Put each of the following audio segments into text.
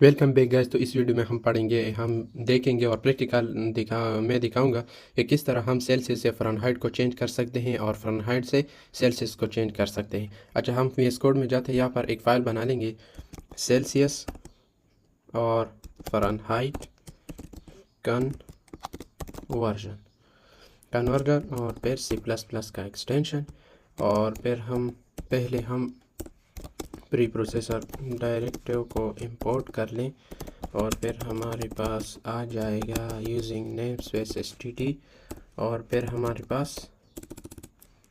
Welcome back guys. तो इस video में हम देखेंगे और मैं दिखाऊंगा कि किस तरह हम सेल्सियस से फ़ारेनहाइट को चेंज कर सकते हैं और फ़ारेनहाइट से सेल्सियस को चेंज कर सकते हैं। अच्छा, हम VS कोड में जाते हैं, यहाँ पर एक फ़ाइल बना लेंगे सेल्सियस और फ़ारेनहाइट कन्वर्जन और फिर C++ का एक्सटेंशन, और फिर पहले हम प्री प्रोसेसर डायरेक्टिव को इंपोर्ट कर लें और फिर हमारे पास आ जाएगा यूजिंग नेम स्पेस std, और फिर हमारे पास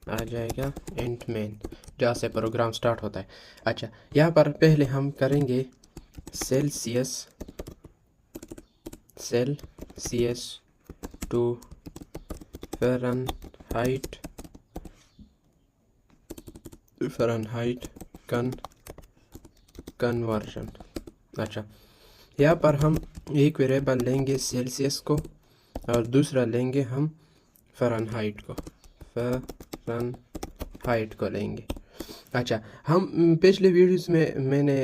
आ जाएगा इंट मेन जहाँ से प्रोग्राम स्टार्ट होता है। अच्छा, यहाँ पर पहले हम करेंगे सेल्सियस टू फ़ारेनहाइट कन्वर्जन। अच्छा, यहाँ पर हम एक वेरिएबल लेंगे सेल्सियस को और दूसरा लेंगे हम फ़ारेनहाइट को लेंगे। अच्छा, हम पिछले वीडियोस में मैंने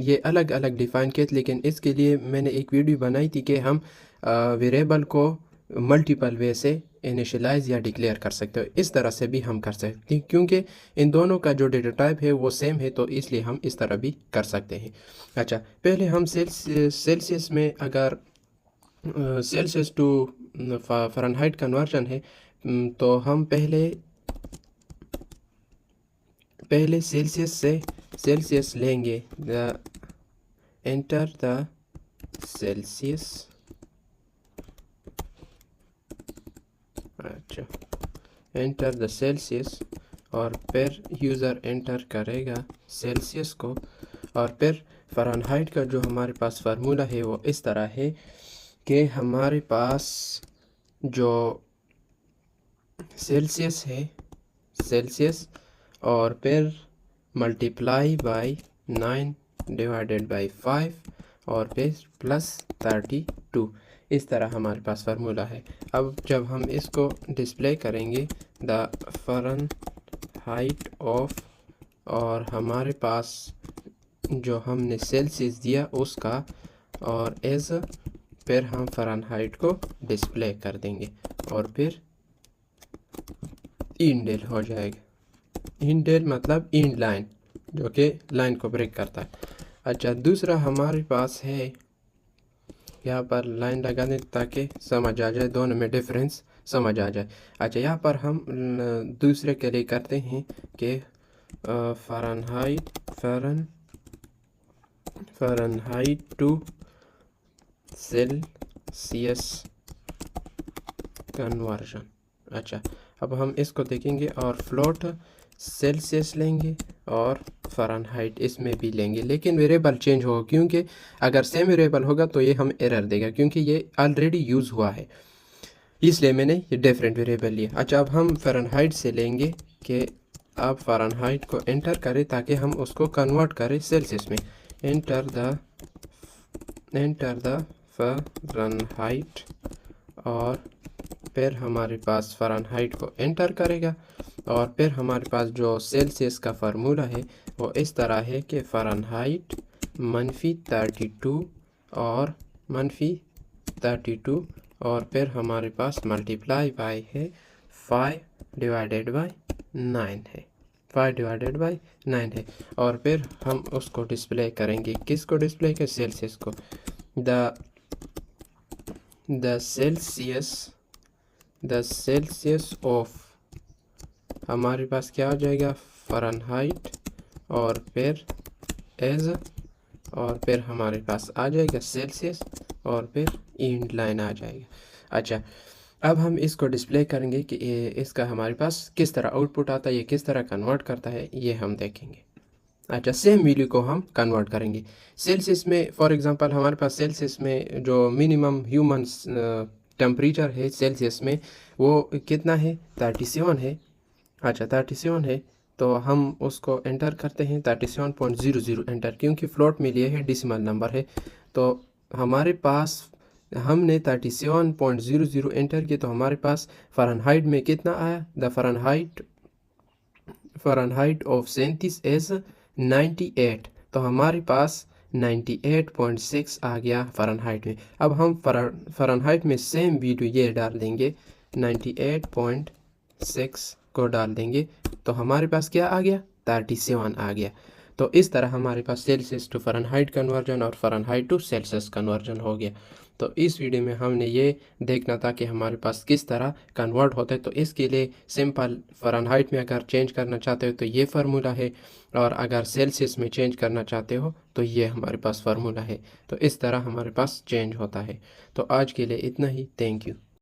ये अलग अलग डिफ़ाइन किए थे, लेकिन इसके लिए मैंने एक वीडियो बनाई थी कि हम वेरिएबल को मल्टीपल वे से इनिशियलाइज़ या डिक्लेयर कर सकते हो। इस तरह से भी हम कर सकते हैं, क्योंकि इन दोनों का जो डेटा टाइप है वो सेम है, तो इसलिए हम इस तरह भी कर सकते हैं। अच्छा, पहले हम सेल्सियस में अगर सेल्सियस टू फ़ारेनहाइट कन्वर्जन है, तो हम पहले सेल्सियस लेंगे। Enter the Celsius. अच्छा, एंटर द सेल्सियस और फिर यूज़र एंटर करेगा सेल्सियस को, और फिर फ़ारेनहाइट का जो हमारे पास फार्मूला है वो इस तरह है कि हमारे पास जो सेल्सियस है, सेल्सियस और फिर मल्टीप्लाई बाय 9 डिवाइडेड बाय 5 और फिर प्लस 32, इस तरह हमारे पास फार्मूला है। अब जब हम इसको डिस्प्ले करेंगे द फ़ारेनहाइट ऑफ, और हमारे पास जो हमने सेल्सियस दिया उसका, और एज फिर हम फ़ारेनहाइट को डिस्प्ले कर देंगे और फिर इंडेल हो जाएगा। इंडेल मतलब इंड लाइन, जो कि लाइन को ब्रेक करता है। अच्छा, दूसरा हमारे पास है, यहाँ पर लाइन लगा दें ताकि समझ आ जाए, दोनों में डिफरेंस समझ आ जाए। अच्छा, यहाँ पर हम दूसरे के लिए करते हैं कि फ़ारेनहाइट टू सेल्सियस कन्वर्जन। अच्छा, अब हम इसको देखेंगे और फ्लोट सेल्सियस लेंगे और फ़ारेनहाइट इसमें भी लेंगे, लेकिन वेरिएबल चेंज होगा, क्योंकि अगर सेम वेरिएबल होगा तो ये हम एरर देगा, क्योंकि ये ऑलरेडी यूज़ हुआ है, इसलिए मैंने ये डिफरेंट वेरिएबल लिया। अच्छा, अब हम फ़ारेनहाइट से लेंगे कि आप फ़ारेनहाइट को एंटर करें ताकि हम उसको कन्वर्ट करें सेल्सियस में। एंटर द फ़ारेनहाइट, और फिर हमारे पास फ़ारेनहाइट को एंटर करेगा, और फिर हमारे पास जो सेल्सियस का फार्मूला है वो इस तरह है कि फ़ारेनहाइट -32 और -32, और फिर हमारे पास मल्टीप्लाई बाय है 5 डिवाइडेड बाय 9 है, 5 डिवाइडेड बाय 9 है, और फिर हम उसको डिस्प्ले करेंगे, किसको डिस्प्ले करें, सेल्सियस को। द सेल्सियस ऑफ, हमारे पास क्या हो जाएगा, फ़ारेनहाइट और फिर एज, और फिर हमारे पास आ जाएगा सेल्सियस और फिर इंड लाइन आ जाएगा। अच्छा, अब हम इसको डिस्प्ले करेंगे कि इसका हमारे पास किस तरह आउटपुट आता है, ये किस तरह कन्वर्ट करता है, ये हम देखेंगे। अच्छा, सेम वैल्यू को हम कन्वर्ट करेंगे सेल्सियस में। फॉर एग्जांपल हमारे पास सेल्सियस में जो मिनिमम ह्यूमन टेम्परेचर है सेल्सियस में वो कितना है, 37 है। अच्छा, 37 है, तो हम उसको एंटर करते हैं 37.00 एंटर, क्योंकि फ्लोट में लिए है, डेसिमल नंबर है, तो हमारे पास हमने 37.00 एंटर किया, तो हमारे पास फ़ारेनहाइट में कितना आया, द फ़ारेनहाइट ऑफ 37 इज़ 98, तो हमारे पास 98.6 आ गया फ़ारेनहाइट में। अब हम फ़ारेनहाइट में सेम वीडियो ये डाल देंगे, 98.6 को डाल देंगे तो हमारे पास क्या आ गया, 37 आ गया। तो इस तरह हमारे पास सेल्सियस टू फ़ारेनहाइट कन्वर्जन और फ़ारेनहाइट टू सेल्सियस कन्वर्जन हो गया। तो इस वीडियो में हमने ये देखना था कि हमारे पास किस तरह कन्वर्ट होता है। तो इसके लिए सिंपल फ़ारेनहाइट में अगर चेंज करना चाहते हो तो ये फार्मूला है, और अगर सेल्सियस में चेंज करना चाहते हो तो ये हमारे पास फार्मूला है। तो इस तरह हमारे पास चेंज होता है। तो आज के लिए इतना ही। Thank you.